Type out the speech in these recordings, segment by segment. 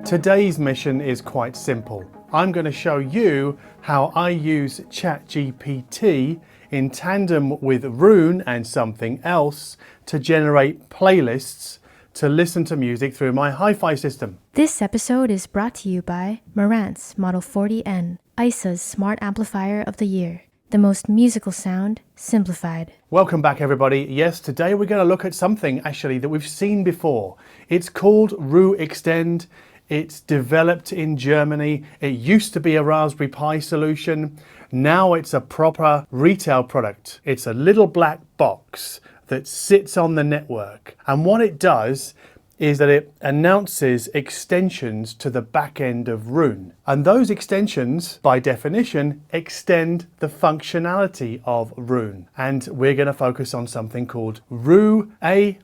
Today's mission is quite simple. I'm going to show you how I use ChatGPT in tandem with Roon and something else to generate playlists to listen to music through my hi-fi system. This episode is brought to you by Marantz Model 40N, ISA's Smart Amplifier of the Year. The most musical sound, simplified. Welcome back everybody. Yes, today we're going to look at something actually that we've seen before. It's called RooExtend. It's developed in Germany. It used to be a Raspberry Pi solution. Now it's a proper retail product. It's a little black box that sits on the network. And what it does is that it announces extensions to the back end of Roon. And those extensions, by definition, extend the functionality of Roon. And we're going to focus on something called RooAI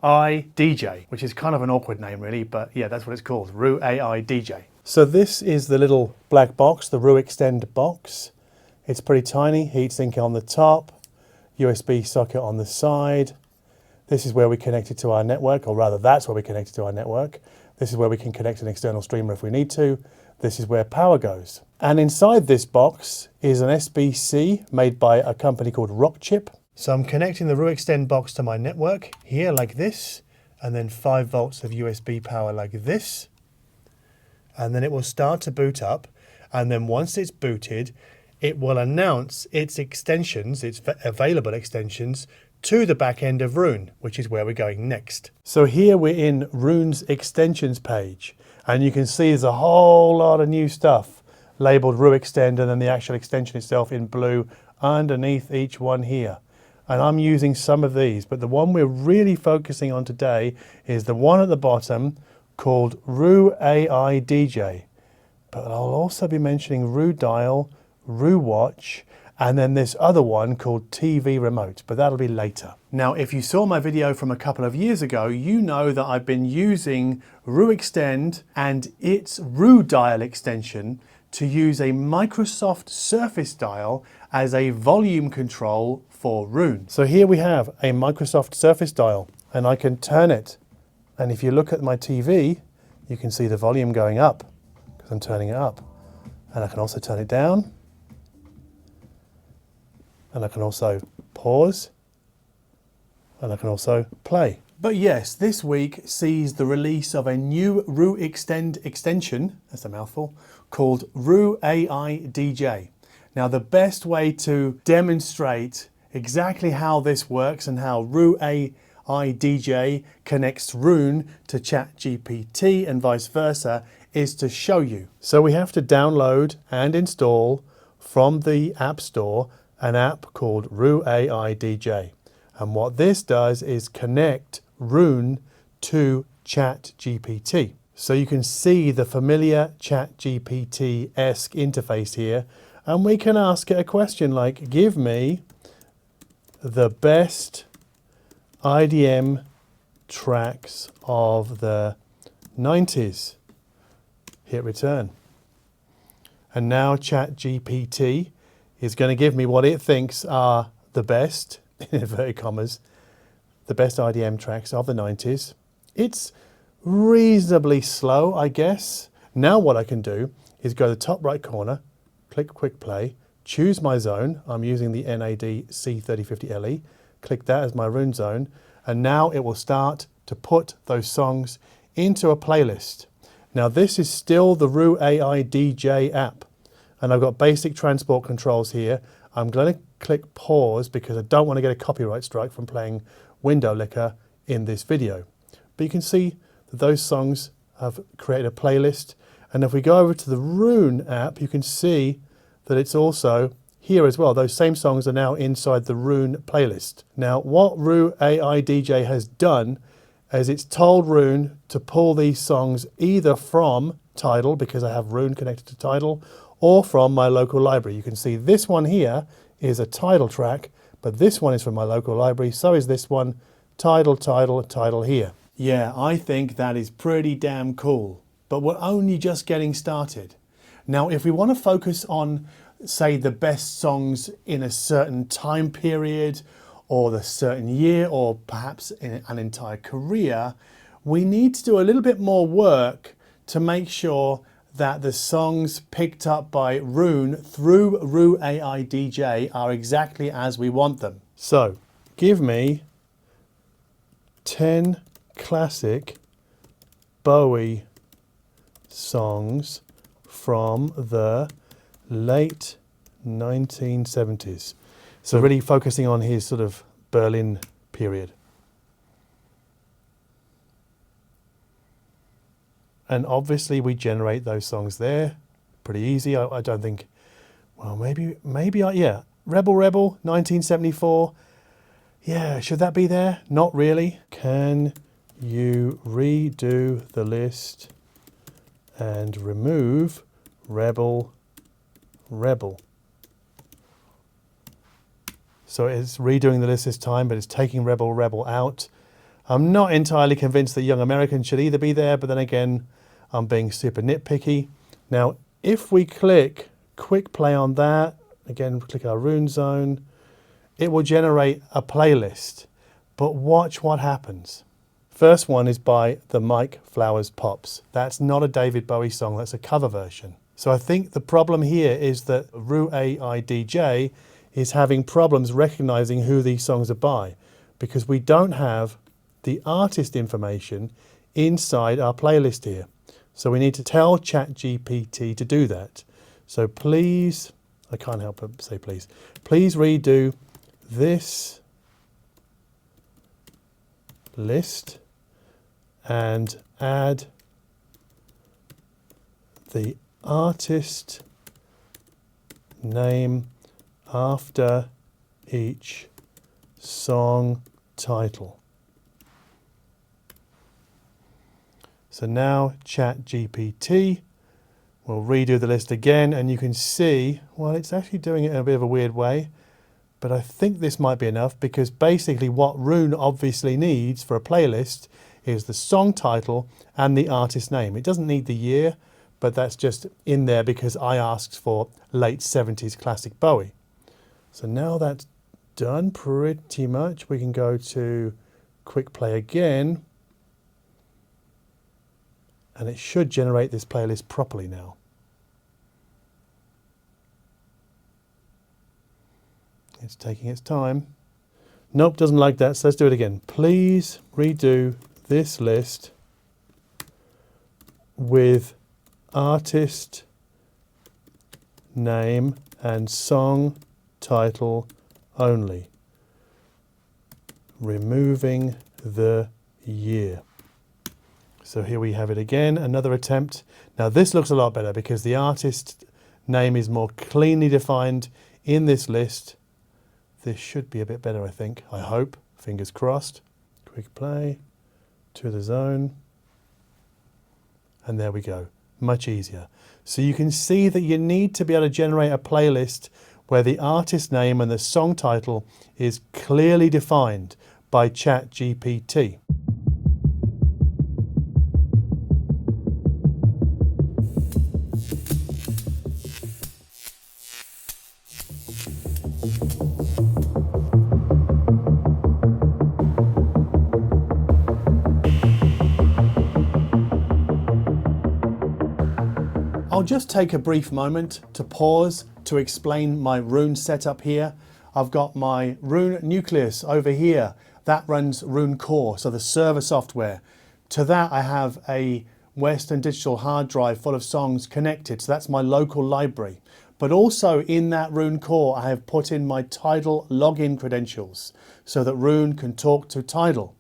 which is kind of an awkward name really, but yeah, that's what it's called, RooAI. So this is the little black box, the RooExtend box. It's pretty tiny, heatsink on the top, USB socket on the side. This is where we connect it to our network, or rather that's where we connect it to our network. This is where we can connect an external streamer if we need to. This is where power goes. And inside this box is an SBC made by a company called Rockchip. So I'm connecting the RooExtend box to my network here like this, and then 5 volts of USB power like this. And then it will start to boot up. And then once it's booted, it will announce its extensions, its available extensions, to the back end of Roon, which is where we're going next. So here we're in Roon's extensions page, and you can see there's a whole lot of new stuff labeled RooExtend and then the actual extension itself in blue underneath each one here. And I'm using some of these, but the one we're really focusing on today is the one at the bottom called RooAI. But I'll also be mentioning RooDial, RooWatch, and then this other one called TV Remote, but that'll be later. Now, if you saw my video from a couple of years ago, you know that I've been using RooExtend and its RooDial extension to use a Microsoft Surface Dial as a volume control for Roon. So here we have a Microsoft Surface Dial, and I can turn it. And if you look at my TV, you can see the volume going up because I'm turning it up. And I can also turn it down. And I can also pause, and I can also play. But yes, this week sees the release of a new RooExtend extension, that's a mouthful, called RooAI. Now the best way to demonstrate exactly how this works and how RooAI connects Roon to ChatGPT and vice versa is to show you. So we have to download and install from the App Store an app called RooAI. And what this does is connect Roon to ChatGPT. So you can see the familiar ChatGPT-esque interface here, and we can ask it a question like, give me the best IDM tracks of the 90s. Hit return. And now ChatGPT is going to give me what it thinks are the best, in inverted commas, the best IDM tracks of the 90s. It's reasonably slow, I guess. Now what I can do is go to the top right corner, click Quick Play, choose my zone. I'm using the NAD C3050LE. Click that as my Roon zone, and now it will start to put those songs into a playlist. Now this is still the RooAI app. And I've got basic transport controls here. I'm going to click pause because I don't want to get a copyright strike from playing window licker in this video. But you can see that those songs have created a playlist. And if we go over to the Roon app, you can see that it's also here as well. Those same songs are now inside the Roon playlist. Now, what RooAI has done is it's told Roon to pull these songs either from Tidal, because I have Roon connected to Tidal, or from my local library. You can see this one here is a Tidal track, but this one is from my local library, so is this one. Tidal, Tidal, Tidal here. Yeah, I think that is pretty damn cool, but we're only just getting started. Now, if we want to focus on, say, the best songs in a certain time period, or the certain year, or perhaps in an entire career, we need to do a little bit more work to make sure that the songs picked up by Roon through RooAI DJ are exactly as we want them. So, give me 10 classic Bowie songs from the late 1970s. So really focusing on his sort of Berlin period. And obviously we generate those songs there. Pretty easy. I don't think, well, yeah. Rebel, 1974. Yeah, should that be there? Not really. Can you redo the list and remove Rebel? So it's redoing the list this time, but it's taking Rebel out. I'm not entirely convinced that Young American should either be there, but then again, I'm being super nitpicky. Now, if we click quick play on that, again, click our Roon zone, it will generate a playlist. But watch what happens. First one is by the Mike Flowers Pops. That's not a David Bowie song, that's a cover version. So I think the problem here is that RooAI DJ is having problems recognizing who these songs are by, because we don't have the artist information inside our playlist here. So we need to tell ChatGPT to do that. So please, I can't help but say please redo this list and add the artist name after each song title. So now ChatGPT will redo the list again, and you can see, well, it's actually doing it in a bit of a weird way, but I think this might be enough, because basically what Roon obviously needs for a playlist is the song title and the artist name. It doesn't need the year, but that's just in there because I asked for late 70s classic Bowie. So now that's done pretty much. We can go to quick play again, and it should generate this playlist properly now. It's taking its time. Nope, doesn't like that, so let's do it again. Please redo this list with artist name and song title only, removing the year. So here we have it again, another attempt. Now this looks a lot better because the artist name is more cleanly defined in this list. This should be a bit better, I think. I hope. Fingers crossed. Quick play to the zone. And there we go. Much easier. So you can see that you need to be able to generate a playlist where the artist name and the song title is clearly defined by ChatGPT. I'll just take a brief moment to pause to explain my Roon setup here. I've got my Roon Nucleus over here. That runs Roon Core, so the server software. To that I have a Western Digital hard drive full of songs connected, so that's my local library. But also in that Roon Core I have put in my Tidal login credentials so that Roon can talk to Tidal.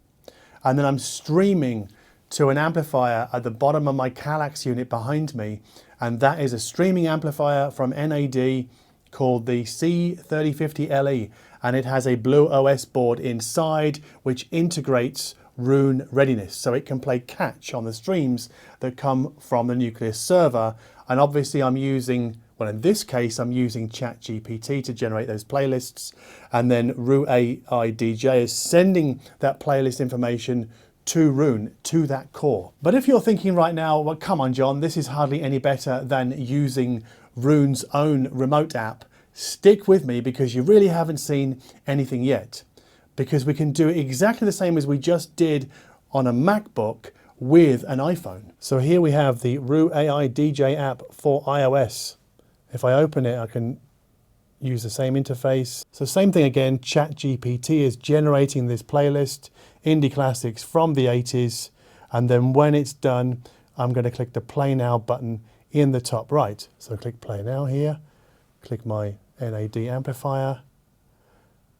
And then I'm streaming to an amplifier at the bottom of my Kallax unit behind me, and that is a streaming amplifier from NAD called the C3050LE, and it has a Blue OS board inside which integrates Roon readiness, so it can play catch on the streams that come from the Nucleus server. And obviously I'm using, well, in this case, I'm using ChatGPT to generate those playlists, and then RooAI DJ is sending that playlist information to Roon, to that core. But if you're thinking right now, well, come on, John, this is hardly any better than using Roon's own remote app, stick with me because you really haven't seen anything yet. Because we can do exactly the same as we just did on a MacBook with an iPhone. So here we have the RooAI DJ app for iOS. If I open it, I can use the same interface. So same thing again, ChatGPT is generating this playlist, indie classics from the 80s. And then when it's done, I'm going to click the Play Now button in the top right. So click Play Now here, click my NAD amplifier,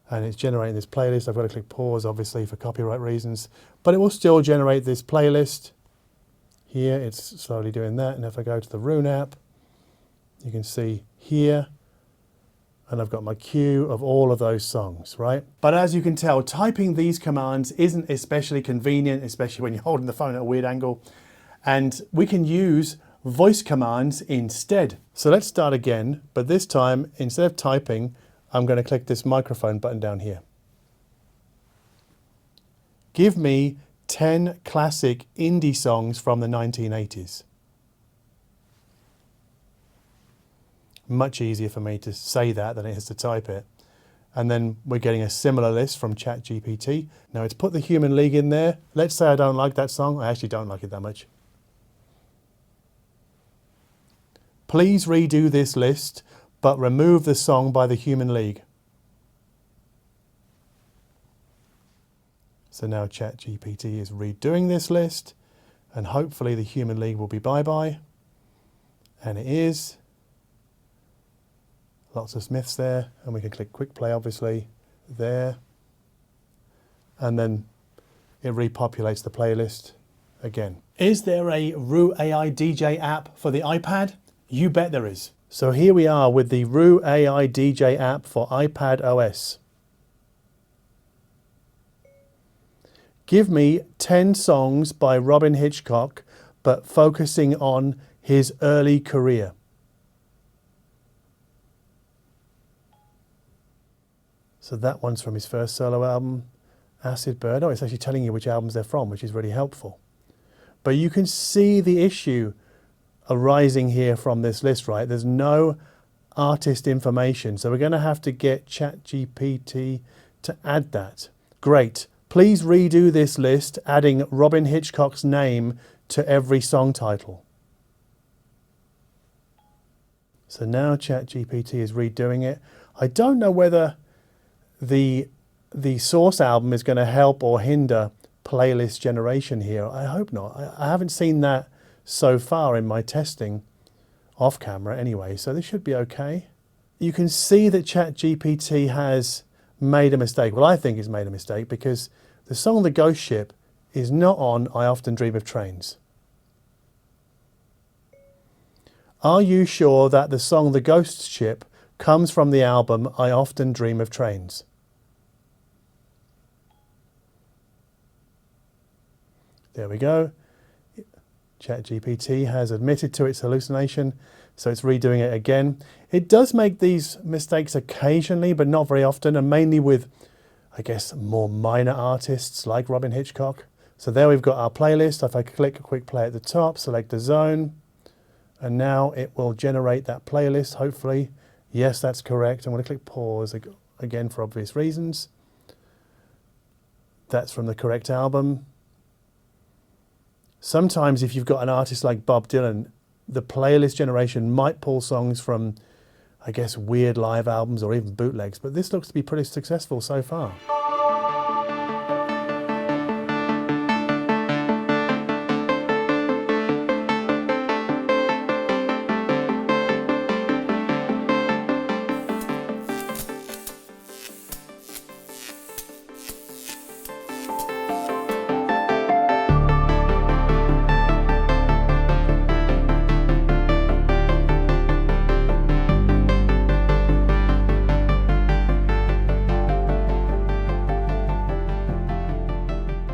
and it's generating this playlist. I've got to click pause, obviously, for copyright reasons, but it will still generate this playlist. Here, it's slowly doing that. And if I go to the Roon app, you can see here, and I've got my queue of all of those songs, right? But as you can tell, typing these commands isn't especially convenient, especially when you're holding the phone at a weird angle. And we can use voice commands instead. So let's start again, but this time, instead of typing, I'm going to click this microphone button down here. Give me 10 classic indie songs from the 1980s. Much easier for me to say that than it is to type it. And then we're getting a similar list from ChatGPT. Now it's put the Human League in there. Let's say I don't like that song. I actually don't like it that much. Please redo this list, but remove the song by the Human League. So now ChatGPT is redoing this list, and hopefully the Human League will be bye-bye. And it is. Lots of Smiths there, and we can click Quick Play, obviously, there. And then it repopulates the playlist again. Is there a RooAI DJ app for the iPad? You bet there is. So here we are with the RooAI DJ app for iPad OS. Give me 10 songs by Robin Hitchcock, but focusing on his early career. So that one's from his first solo album, Acid Bird. Oh, it's actually telling you which albums they're from, which is really helpful. But you can see the issue arising here from this list, right? There's no artist information. So we're going to have to get ChatGPT to add that. Great. Please redo this list, adding Robin Hitchcock's name to every song title. So now ChatGPT is redoing it. I don't know whether the source album is going to help or hinder playlist generation here. I hope not. I haven't seen that so far in my testing, off camera anyway, so this should be okay. You can see that ChatGPT has made a mistake. Well, I think it's made a mistake because the song The Ghost Ship is not on I Often Dream of Trains. Are you sure that the song The Ghost Ship comes from the album I Often Dream of Trains? There we go. ChatGPT has admitted to its hallucination, so it's redoing it again. It does make these mistakes occasionally, but not very often, and mainly with, I guess, more minor artists like Robin Hitchcock. So there we've got our playlist. If I click a quick play at the top, select the zone, and now it will generate that playlist, hopefully. Yes, that's correct. I'm going to click pause again for obvious reasons. That's from the correct album. Sometimes if you've got an artist like Bob Dylan, the playlist generation might pull songs from, I guess, weird live albums or even bootlegs, but this looks to be pretty successful so far.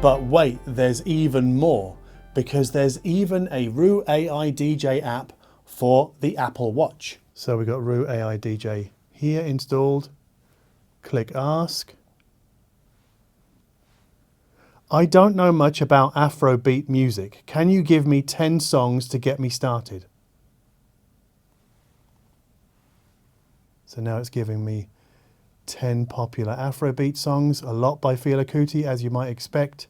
But wait, there's even more, because there's even a Roo AI DJ app for the Apple Watch. So we've got Roo AI DJ here installed. Click Ask. I don't know much about Afrobeat music. Can you give me 10 songs to get me started? So now it's giving me 10 popular Afrobeat songs, a lot by Fela Kuti, as you might expect.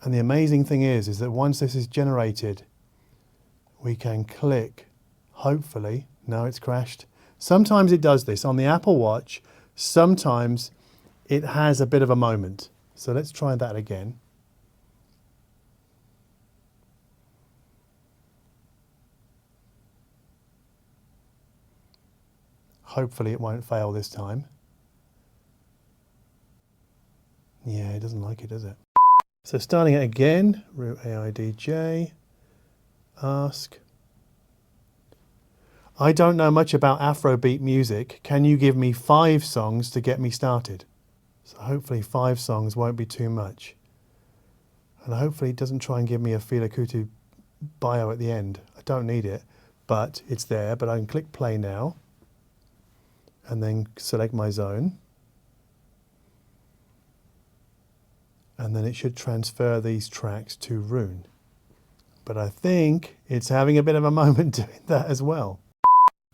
And the amazing thing is that once this is generated, we can click, hopefully, no, it's crashed. Sometimes it does this on the Apple Watch. Sometimes it has a bit of a moment. So let's try that again. Hopefully it won't fail this time. Yeah, it doesn't like it, does it? So starting it again, Roo AI DJ, ask. I don't know much about Afrobeat music. Can you give me 5 songs to get me started? So hopefully 5 songs won't be too much. And hopefully it doesn't try and give me a Fela Kuti bio at the end. I don't need it, but it's there. But I can click play now and then select my zone. And then it should transfer these tracks to Roon. But I think it's having a bit of a moment doing that as well.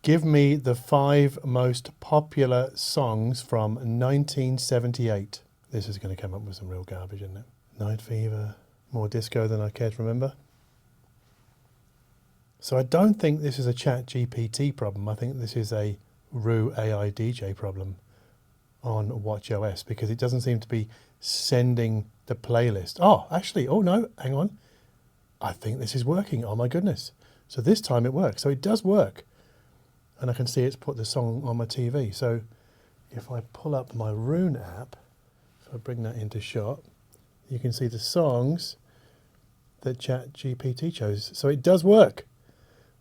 Give me the 5 most popular songs from 1978. This is going to come up with some real garbage, isn't it? Night Fever, more disco than I care to remember. So I don't think this is a ChatGPT problem. I think this is a Roo AI DJ problem on watchOS, because it doesn't seem to be sending the playlist. Oh, actually, oh no, hang on. I think this is working. Oh my goodness. So this time it works. So it does work. And I can see it's put the song on my TV. So if I pull up my Roon app, if I bring that into shot, you can see the songs that ChatGPT chose. So it does work,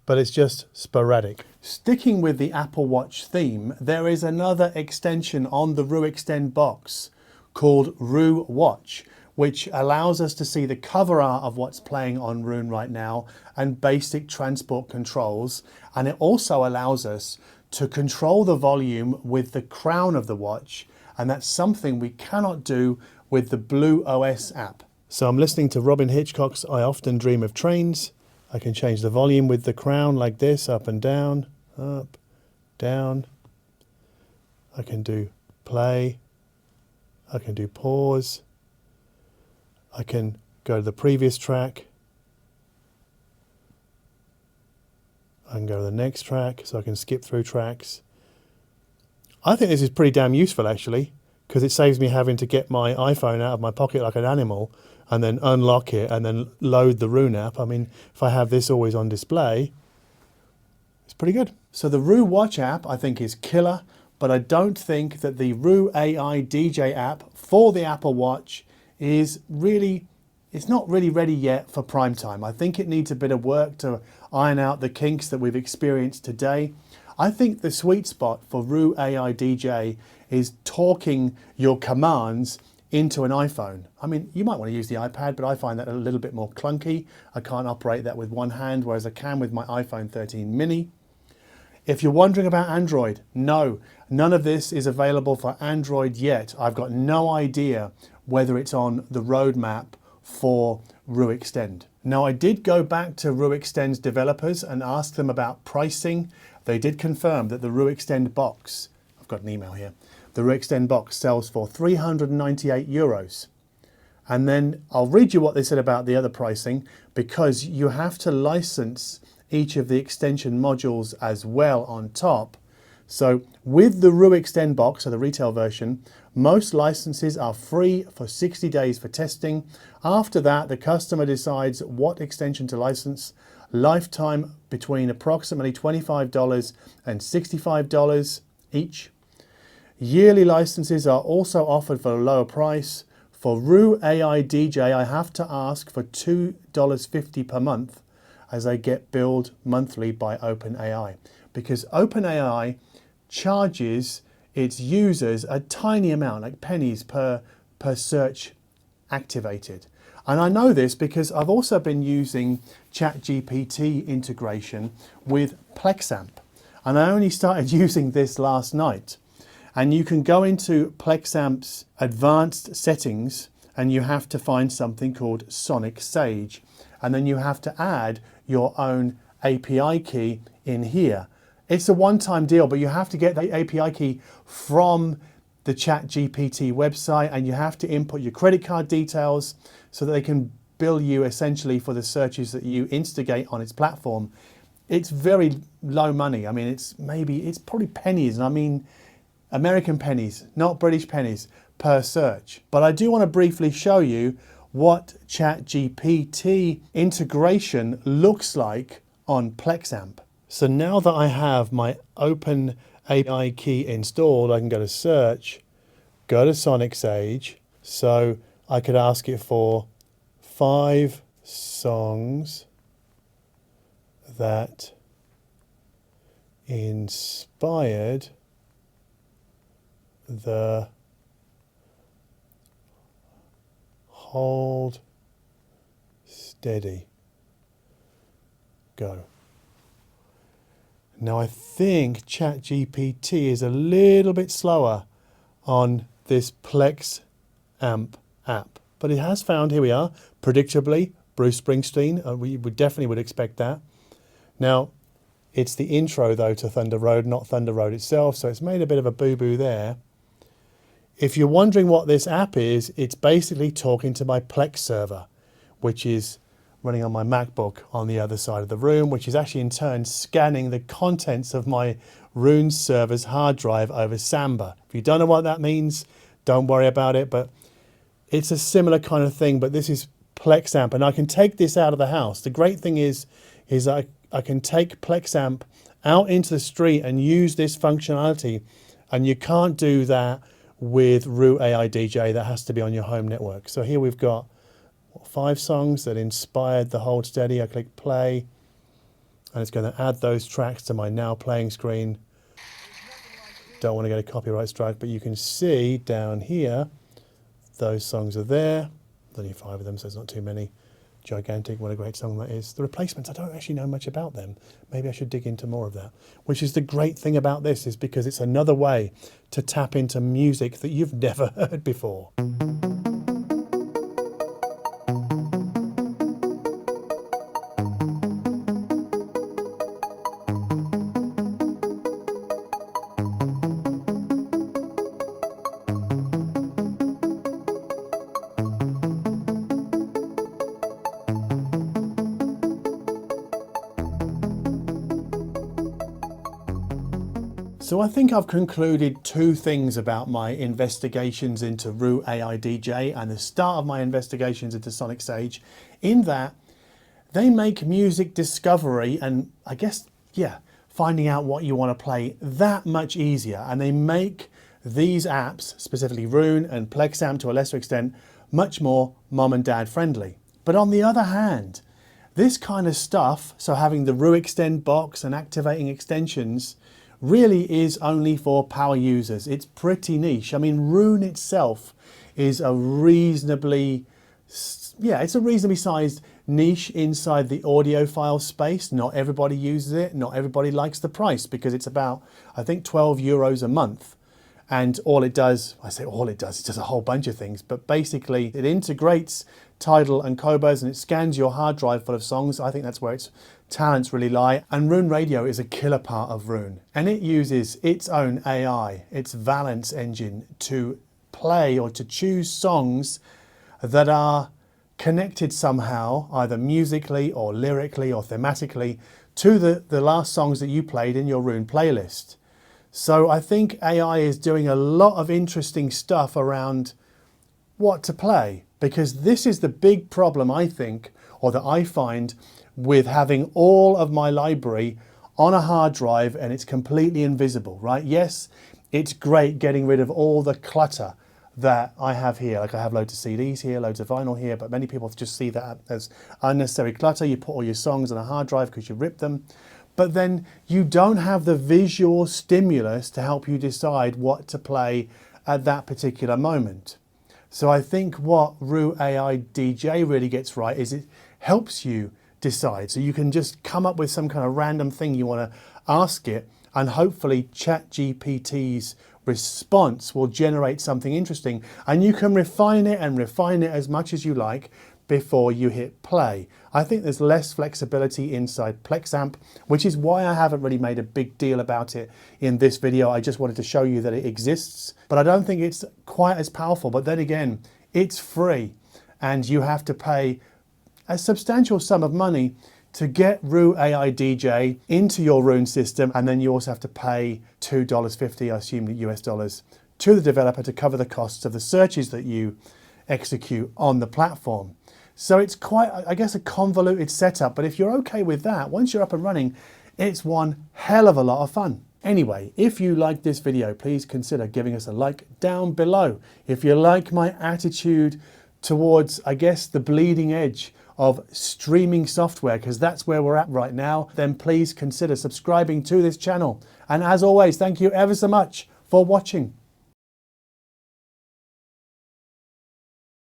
but it's just sporadic. Sticking with the Apple Watch theme, there is another extension on the RooExtend box called Roo Watch, which allows us to see the cover art of what's playing on Roon right now and basic transport controls. And it also allows us to control the volume with the crown of the watch. And that's something we cannot do with the Blue OS app. So I'm listening to Robin Hitchcock's I Often Dream of Trains. I can change the volume with the crown like this, up and down, up, down. I can do play. I can do pause. I can go to the previous track. I can go to the next track, so I can skip through tracks. I think this is pretty damn useful, actually, because it saves me having to get my iPhone out of my pocket like an animal and then unlock it and then load the Roon app. I mean, if I have this always on display, it's pretty good. So the Roo Watch app, I think, is killer, but I don't think that the Roo AI DJ app for the Apple Watch is really, it's not really ready yet for prime time. I think it needs a bit of work to iron out the kinks that we've experienced today. I think the sweet spot for Roo AI DJ is talking your commands into an iPhone. I mean, you might want to use the iPad, but I find that a little bit more clunky. I can't operate that with one hand, whereas I can with my iPhone 13 mini. If you're wondering about Android, no, none of this is available for Android yet. I've got no idea whether it's on the roadmap for RooExtend. Now, I did go back to RooExtend's developers and ask them about pricing. They did confirm that the RooExtend box, I've got an email here, the RooExtend box sells for €398. And then I'll read you what they said about the other pricing, because you have to license each of the extension modules as well on top. So with the RooExtend box, so the retail version, most licenses are free for 60 days for testing. After that, the customer decides what extension to license. Lifetime between approximately $25 and $65 each. Yearly licenses are also offered for a lower price. For Roo AI DJ, I have to ask for $2.50 per month, as I get billed monthly by OpenAI, because OpenAI charges its users a tiny amount, like pennies per per search activated. And I know this because I've also been using ChatGPT integration with Plexamp. And I only started using this last night. And you can go into Plexamp's advanced settings and you have to find something called Sonic Sage. And then you have to add your own API key in here. It's a one-time deal, but you have to get the API key from the ChatGPT website, and you have to input your credit card details so that they can bill you essentially for the searches that you instigate on its platform. It's very low money. I mean, it's probably pennies, and I mean American pennies, not British pennies, per search. But I do want to briefly show you what ChatGPT integration looks like on Plexamp. So now that I have my open API key installed, I can go to search, go to Sonic Sage. So I could ask it for 5 songs that inspired the Hold Steady. Go. Now I think ChatGPT is a little bit slower on this Plex Amp app, but it has found, here we are, predictably, Bruce Springsteen. We definitely would expect that. Now, it's the intro though to Thunder Road, not Thunder Road itself, so it's made a bit of a boo-boo there. If you're wondering what this app is, it's basically talking to my Plex server, which is running on my MacBook on the other side of the room, which is actually in turn scanning the contents of my Roon server's hard drive over Samba. If you don't know what that means, don't worry about it, but it's a similar kind of thing, but this is Plexamp, and I can take this out of the house. The great thing is I can take Plexamp out into the street and use this functionality, and you can't do that with RooAI DJ. That has to be on your home network. So here we've got 5 songs that inspired the Hold Steady. I click play, and it's going to add those tracks to my now playing screen. Don't want to get a copyright strike, but you can see down here, those songs are there. There's only 5 of them, so it's not too many. Gigantic, what a great song that is. The Replacements, I don't actually know much about them. Maybe I should dig into more of that. Which is the great thing about this, is because it's another way to tap into music that you've never heard before. So I think I've concluded 2 things about my investigations into RooAI DJ and the start of my investigations into Sonic Sage, in that they make music discovery and I guess, finding out what you want to play that much easier. And they make these apps, specifically Roon and Plexamp to a lesser extent, much more mom and dad friendly. But on the other hand, this kind of stuff, so having the RooExtend box and activating extensions, really is only for power users. It's pretty niche. I mean, Roon itself is a reasonably sized niche inside the audiophile space. Not everybody uses it. Not everybody likes the price because it's about, I think, 12 euros a month. And all it does, it does a whole bunch of things, but basically it integrates Tidal and Cobas and it scans your hard drive full of songs. I think that's where its talents really lie. And Roon Radio is a killer part of Roon. And it uses its own AI, its Valence engine, to play or to choose songs that are connected somehow, either musically or lyrically or thematically, to the last songs that you played in your Roon playlist. So I think AI is doing a lot of interesting stuff around what to play, because this is the big problem, I think, or that I find with having all of my library on a hard drive and it's completely invisible, right? Yes, it's great getting rid of all the clutter that I have here. Like I have loads of CDs here, loads of vinyl here, but many people just see that as unnecessary clutter. You put all your songs on a hard drive because you rip them. But then you don't have the visual stimulus to help you decide what to play at that particular moment. So I think what Roo AI DJ really gets right is it helps you decide. So you can just come up with some kind of random thing you want to ask it, and hopefully ChatGPT's response will generate something interesting, and you can refine it as much as you like before you hit play. I think there's less flexibility inside Plexamp, which is why I haven't really made a big deal about it in this video. I just wanted to show you that it exists, but I don't think it's quite as powerful. But then again, it's free and you have to pay a substantial sum of money to get Roo AI DJ into your Roon system, and then you also have to pay $2.50, I assume US dollars, to the developer to cover the costs of the searches that you execute on the platform. So it's quite, I guess, a convoluted setup, but if you're okay with that, once you're up and running, it's one hell of a lot of fun. Anyway, if you like this video, please consider giving us a like down below. If you like my attitude towards, I guess, the bleeding edge of streaming software, because that's where we're at right now, then please consider subscribing to this channel. And as always, thank you ever so much for watching.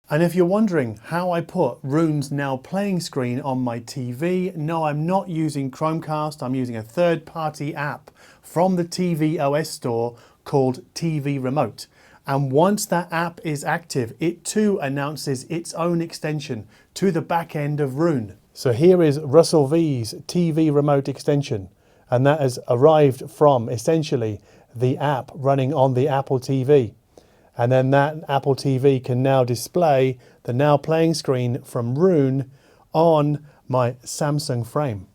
And if you're wondering how I put Roon's Now Playing screen on my TV, no, I'm not using Chromecast. I'm using a third-party app from the TV OS store called TV Remote. And once that app is active, it too announces its own extension to the back end of Roon. So here is Russell V's TV Remote extension, and that has arrived from essentially the app running on the Apple TV. And then that Apple TV can now display the Now Playing screen from Roon on my Samsung frame.